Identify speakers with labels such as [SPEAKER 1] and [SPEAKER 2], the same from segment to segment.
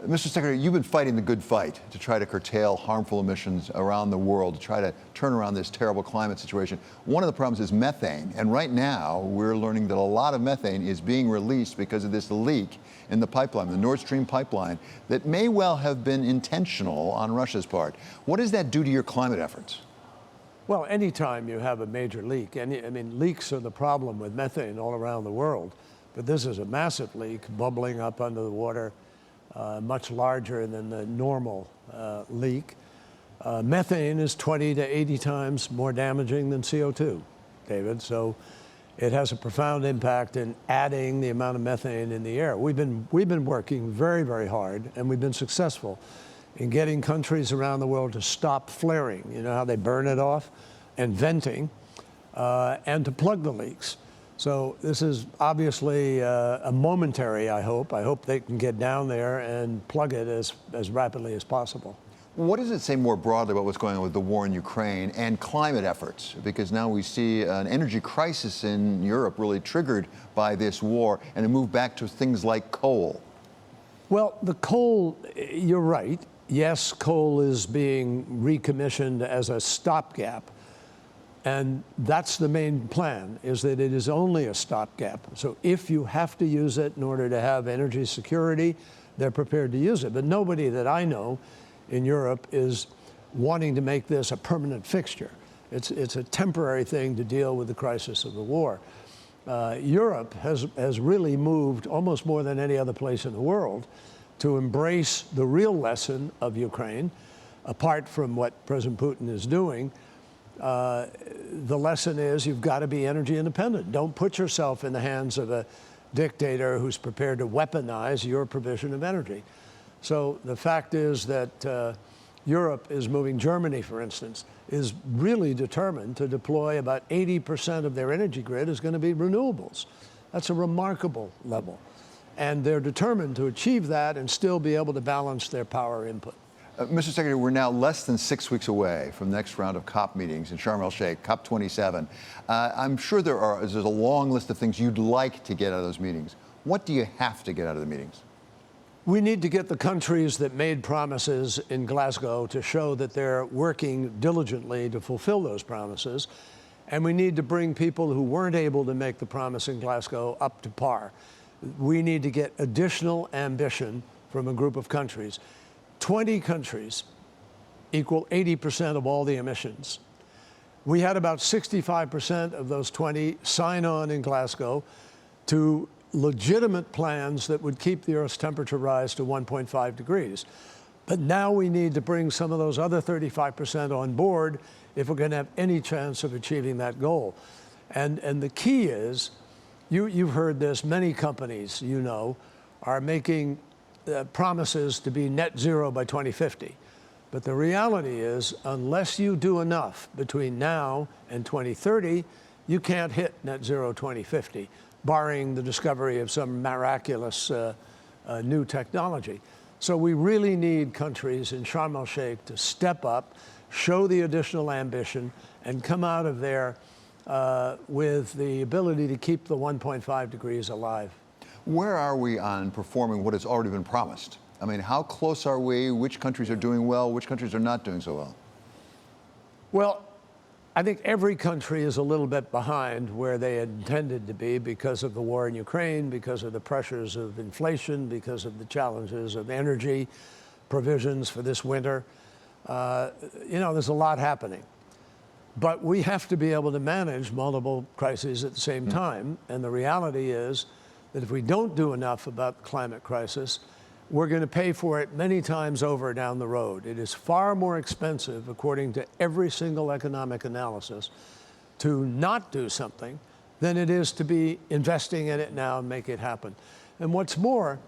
[SPEAKER 1] Mr. Secretary, you've been fighting the good fight to try to curtail harmful emissions around the world, to try to turn around this terrible climate situation. One of the problems is methane, and right now we're learning that a lot of methane is being released because of this leak in the pipeline, the Nord Stream pipeline, that may well have been intentional on Russia's part. What does that do to your climate efforts?
[SPEAKER 2] Well, anytime you have a major leak, leaks are the problem with methane all around the world, but this is a massive leak bubbling up under the water, much larger than the normal leak. Methane is 20 to 80 times more damaging than CO2, David, so it has a profound impact in adding the amount of methane in the air. We've been working very, very hard, and we've been successful in getting countries around the world to stop flaring. You know how they burn it off, and venting, and to plug the leaks. So this is obviously a momentary, I hope. I hope they can get down there and plug it as rapidly as possible.
[SPEAKER 1] What does it say more broadly about what's going on with the war in Ukraine and climate efforts? Because now we see an energy crisis in Europe really triggered by this war, and a move back to things like coal.
[SPEAKER 2] Well, the coal, you're right. Yes, coal is being recommissioned as a stopgap. And that's the main plan, is that it is only a stopgap. So if you have to use it in order to have energy security, they're prepared to use it. But nobody that I know in Europe is wanting to make this a permanent fixture. It's a temporary thing to deal with the crisis of the war. Europe has really moved, almost more than any other place in the world, to embrace the real lesson of Ukraine, apart from what President Putin is doing. The lesson is you've got to be energy independent. Don't put yourself in the hands of a dictator who's prepared to weaponize your provision of energy. So the fact is that Europe is moving. Germany, for instance, is really determined to deploy about 80% of their energy grid is going to be renewables. That's a remarkable level. And they're determined to achieve that and still be able to balance their power input.
[SPEAKER 1] Mr. Secretary, we're now less than 6 weeks away from the next round of COP meetings in Sharm el-Sheikh, COP27. I'm sure there's a long list of things you'd like to get out of those meetings. What do you have to get out of the meetings?
[SPEAKER 2] We need to get the countries that made promises in Glasgow to show that they're working diligently to fulfill those promises. And we need to bring people who weren't able to make the promise in Glasgow up to par. We need to get additional ambition from a group of countries. 20 countries equal 80% of all the emissions. We had about 65% of those 20 sign on in Glasgow to legitimate plans that would keep the Earth's temperature rise to 1.5 degrees. But now we need to bring some of those other 35% on board if we're going to have any chance of achieving that goal. And the key is, you've heard this, many companies, you know, are making promises to be net zero by 2050. But the reality is, unless you do enough between now and 2030, you can't hit net zero 2050, barring the discovery of some miraculous new technology. So we really need countries in Sharm el-Sheikh to step up, show the additional ambition, and come out of there with the ability to keep the 1.5 degrees alive.
[SPEAKER 1] Where are we on performing what has already been promised? I mean, how close are we? Which countries are doing well? Which countries are not doing so well?
[SPEAKER 2] Well, I think every country is a little bit behind where they intended to be because of the war in Ukraine, because of the pressures of inflation, because of the challenges of energy provisions for this winter. You know, there's a lot happening. But we have to be able to manage multiple crises at the same time. And the reality is that if we don't do enough about the climate crisis, we're going to pay for it many times over down the road. It is far more expensive, according to every single economic analysis, to not do something than it is to be investing in it now and make it happen. And what's more,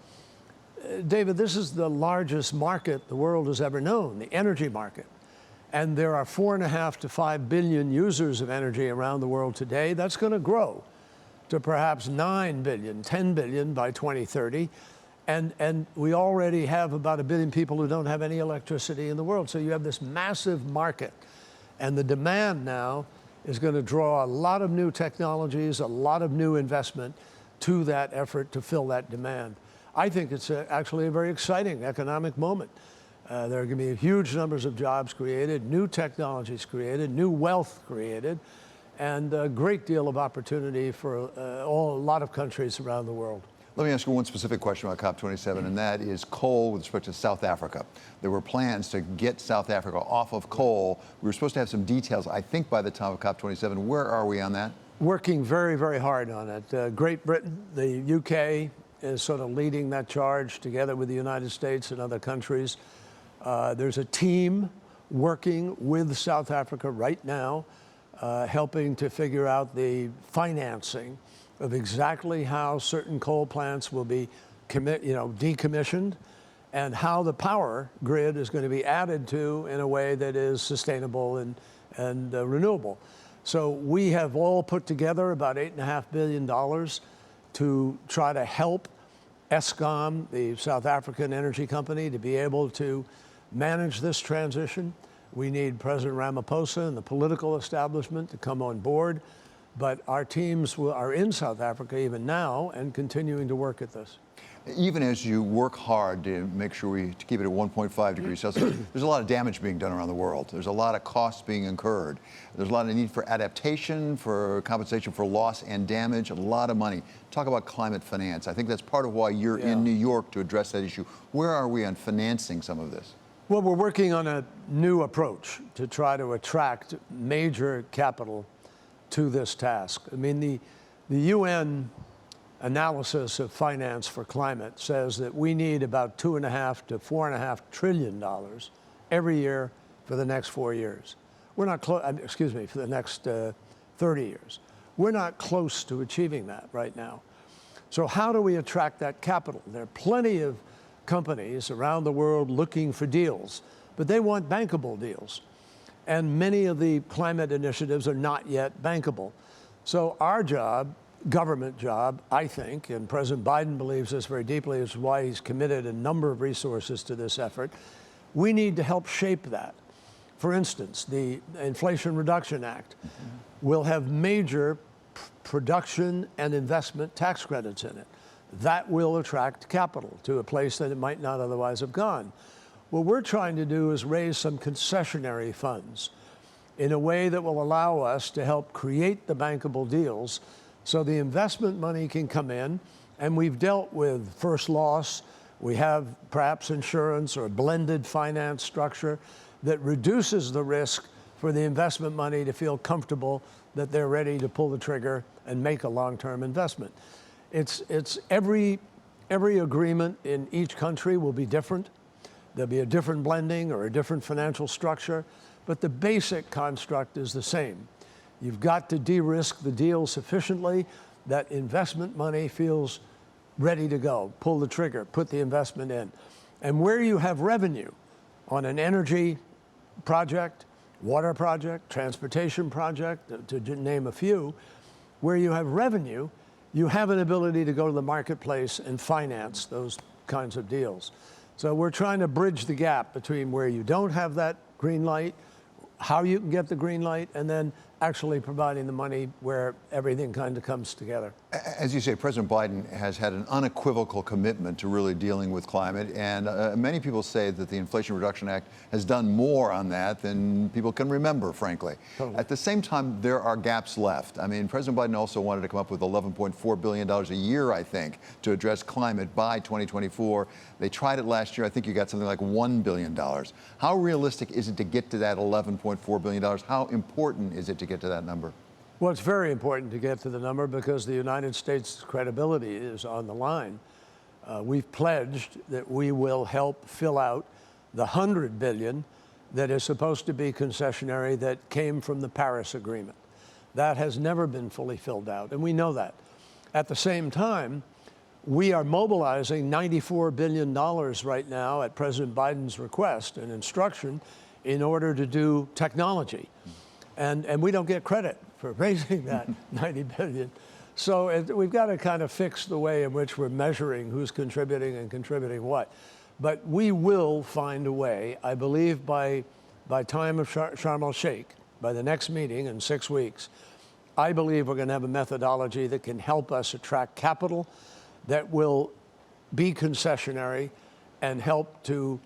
[SPEAKER 2] David, this is the largest market the world has ever known, the energy market. And there are 4.5 to 5 billion users of energy around the world today. That's going to grow to perhaps 9 billion, 10 billion by 2030. And we already have about 1 billion people who don't have any electricity in the world. So you have this massive market. And the demand now is going to draw a lot of new technologies, a lot of new investment to that effort to fill that demand. I think it's actually a very exciting economic moment. There are going to be huge numbers of jobs created, new technologies created, new wealth created, and a great deal of opportunity for a lot of countries around the world.
[SPEAKER 1] Let me ask you one specific question about COP27, and that is coal with respect to South Africa. There were plans to get South Africa off of coal. We were supposed to have some details, I think, by the time of COP27. Where are we on that?
[SPEAKER 2] Working very, very hard on it. Great Britain, the UK is sort of leading that charge together with the United States and other countries. There's a team working with South Africa right now, helping to figure out the financing of exactly how certain coal plants will be decommissioned and how the power grid is going to be added to in a way that is sustainable and renewable. So we have all put together about $8.5 billion to try to help Eskom, the South African energy company, to be able to manage this transition. We need President Ramaphosa and the political establishment to come on board. But our teams are in South Africa even now and continuing to work at this.
[SPEAKER 1] Even as you work hard to make sure to keep it at 1.5 degrees Celsius, there's a lot of damage being done around the world. There's a lot of costs being incurred. There's a lot of need for adaptation, for compensation for loss and damage, a lot of money. Talk about climate finance. I think that's part of why you're in New York to address that issue. Where are we on financing some of this?
[SPEAKER 2] Well, we're working on a new approach to try to attract major capital to this task. I mean, the UN analysis of finance for climate says that we need about $2.5 to $4.5 trillion every year for the next 4 years. We're not close, excuse me, for the next 30 years. We're not close to achieving that right now. So how do we attract that capital? There are plenty of companies around the world looking for deals, but they want bankable deals. And many of the climate initiatives are not yet bankable. So our job, government job, I think, and President Biden believes this very deeply, is why he's committed a number of resources to this effort. We need to help shape that. For instance, the Inflation Reduction Act will have major production and investment tax credits in it. That will attract capital to a place that it might not otherwise have gone. What we're trying to do is raise some concessionary funds in a way that will allow us to help create the bankable deals so the investment money can come in, and we've dealt with first loss. We have perhaps insurance or a blended finance structure that reduces the risk for the investment money to feel comfortable that they're ready to pull the trigger and make a long-term investment. It's every agreement in each country will be different. There'll be a different blending or a different financial structure, but the basic construct is the same. You've got to de-risk the deal sufficiently that investment money feels ready to go, pull the trigger, put the investment in. And where you have revenue on an energy project, water project, transportation project, to name a few, where you have revenue, you have an ability to go to the marketplace and finance those kinds of deals. So we're trying to bridge the gap between where you don't have that green light, how you can get the green light, and then actually providing the money where everything kind of comes together.
[SPEAKER 1] As you say, President Biden has had an unequivocal commitment to really dealing with climate, and many people say that the Inflation Reduction Act has done more on that than people can remember, frankly.
[SPEAKER 2] Totally.
[SPEAKER 1] At the same time, there are gaps left. I mean, President Biden also wanted to come up with $11.4 billion a year, I think, to address climate by 2024. They tried it last year. I think you got something like $1 billion. How realistic is it to get to that $11.4 billion? How important is it to get to that number?
[SPEAKER 2] Well, it's very important to get to the number because the United States' credibility is on the line. We've pledged that we will help fill out the $100 billion that is supposed to be concessionary that came from the Paris Agreement. That has never been fully filled out, and we know that. At the same time, we are mobilizing $94 billion right now at President Biden's request and instruction in order to do technology. And we don't get credit for raising that 90 billion. So we've got to kind of fix the way in which we're measuring who's contributing and contributing what. But we will find a way, I believe by time of Sharm el-Sheikh, by the next meeting in 6 weeks, I believe we're going to have a methodology that can help us attract capital that will be concessionary, and help to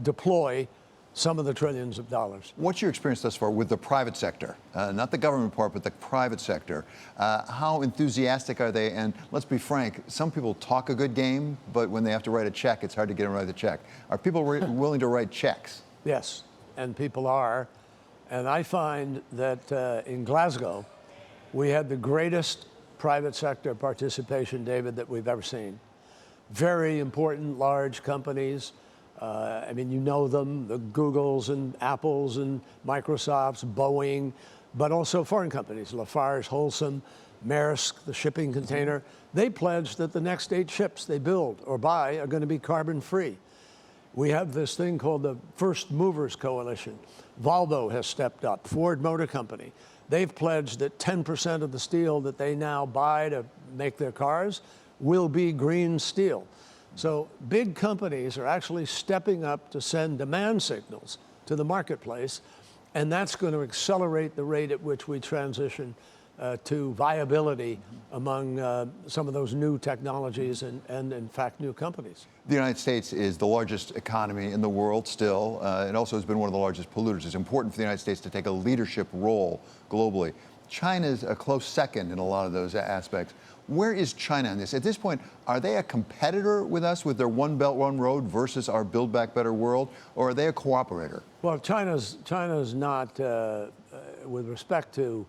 [SPEAKER 2] deploy some of the trillions of dollars.
[SPEAKER 1] What's your experience thus far with the private sector? Not the government part, but the private sector. How enthusiastic are they? And let's be frank, some people talk a good game, but when they have to write a check, it's hard to get them to write the check. Are people willing to write checks?
[SPEAKER 2] Yes, and people are. And I find that in Glasgow, we had the greatest private sector participation, David, that we've ever seen. Very important, large companies. I mean, you know them, the Googles and Apples and Microsofts, Boeing, but also foreign companies, Lafarge, Holcim, Maersk, the shipping container. They pledged that the next 8 ships they build or buy are going to be carbon free. We have this thing called the First Movers Coalition. Volvo has stepped up, Ford Motor Company. They've pledged that 10% of the steel that they now buy to make their cars will be green steel. So big companies are actually stepping up to send demand signals to the marketplace, and that's going to accelerate the rate at which we transition to viability among some of those new technologies and in fact, new companies.
[SPEAKER 1] The United States is the largest economy in the world still. It also has been one of the largest polluters. It's important for the United States to take a leadership role globally. China's a close second in a lot of those aspects. Where is China on this? At this point, are they a competitor with us with their One Belt, One Road versus our Build Back Better world, or are they a cooperator?
[SPEAKER 2] Well, China's not, with respect to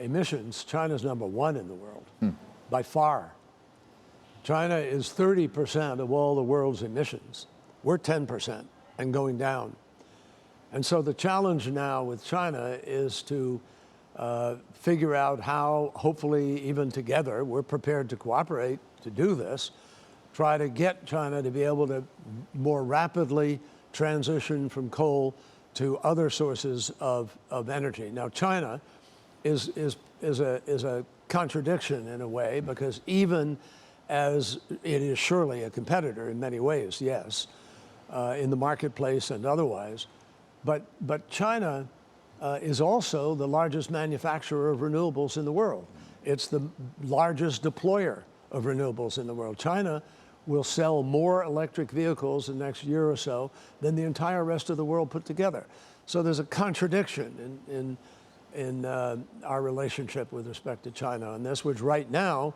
[SPEAKER 2] emissions, China's #1 in the world, by far. China is 30% of all the world's emissions. We're 10% and going down. And so the challenge now with China is to figure out how, hopefully even together, we're prepared to cooperate to do this, try to get China to be able to more rapidly transition from coal to other sources of energy. Now, China is a contradiction in a way, because even as it is surely a competitor in many ways, yes, in the marketplace and otherwise, but China is also the largest manufacturer of renewables in the world. It's the largest deployer of renewables in the world. China will sell more electric vehicles in the next year or so than the entire rest of the world put together. So there's a contradiction in our relationship with respect to China on this, which right now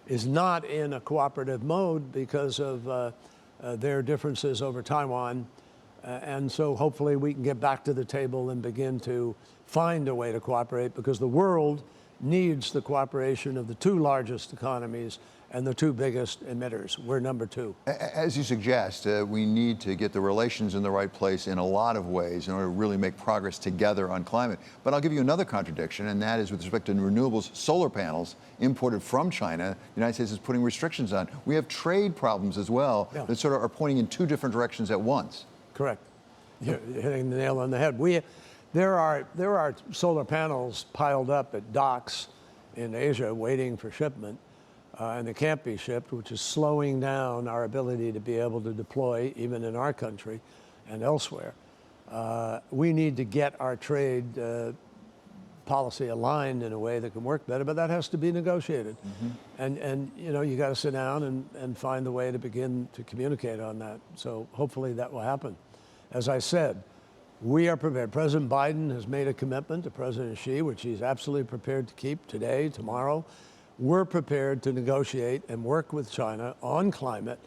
[SPEAKER 2] is not in a cooperative mode because of their differences over Taiwan. And so hopefully we can get back to the table and begin to find a way to cooperate, because the world needs the cooperation of the 2 largest economies and the 2 biggest emitters. We're #2.
[SPEAKER 1] As you suggest, we need to get the relations in the right place in a lot of ways in order to really make progress together on climate. But I'll give you another contradiction, and that is with respect to renewables, solar panels imported from China, the United States is putting restrictions on. We have trade problems as well that sort of are pointing in 2 different directions at once.
[SPEAKER 2] Correct. You're hitting the nail on the head. There are solar panels piled up at docks in Asia waiting for shipment, and they can't be shipped, which is slowing down our ability to be able to deploy even in our country and elsewhere. We need to get our trade policy aligned in a way that can work better, but that has to be negotiated. And you know, you got to sit down and find a way to begin to communicate on that. So hopefully that will happen. As I said, we are prepared. President Biden has made a commitment to President Xi, which he's absolutely prepared to keep today, tomorrow. We're prepared to negotiate and work with China on climate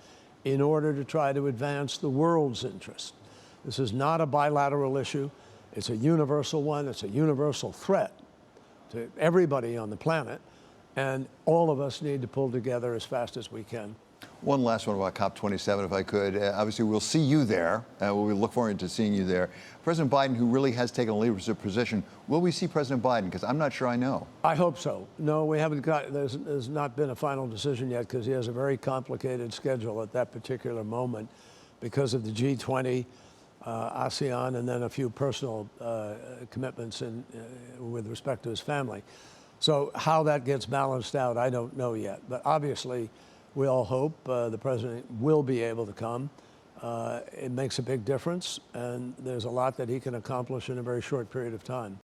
[SPEAKER 2] in order to try to advance the world's interest. This is not a bilateral issue. It's a universal one. It's a universal threat to everybody on the planet. And all of us need to pull together as fast as we can.
[SPEAKER 1] One last one about COP27, if I could. Obviously, we'll see you there. We look forward to seeing you there. President Biden, who really has taken a leadership position, will we see President Biden? Because I'm not sure I know.
[SPEAKER 2] I hope so. No, we haven't got, there's not been a final decision yet, because he has a very complicated schedule at that particular moment because of the G20, ASEAN, and then a few personal commitments with respect to his family. So how that gets balanced out, I don't know yet. But obviously, we all hope the president will be able to come. It makes a big difference, and there's a lot that he can accomplish in a very short period of time.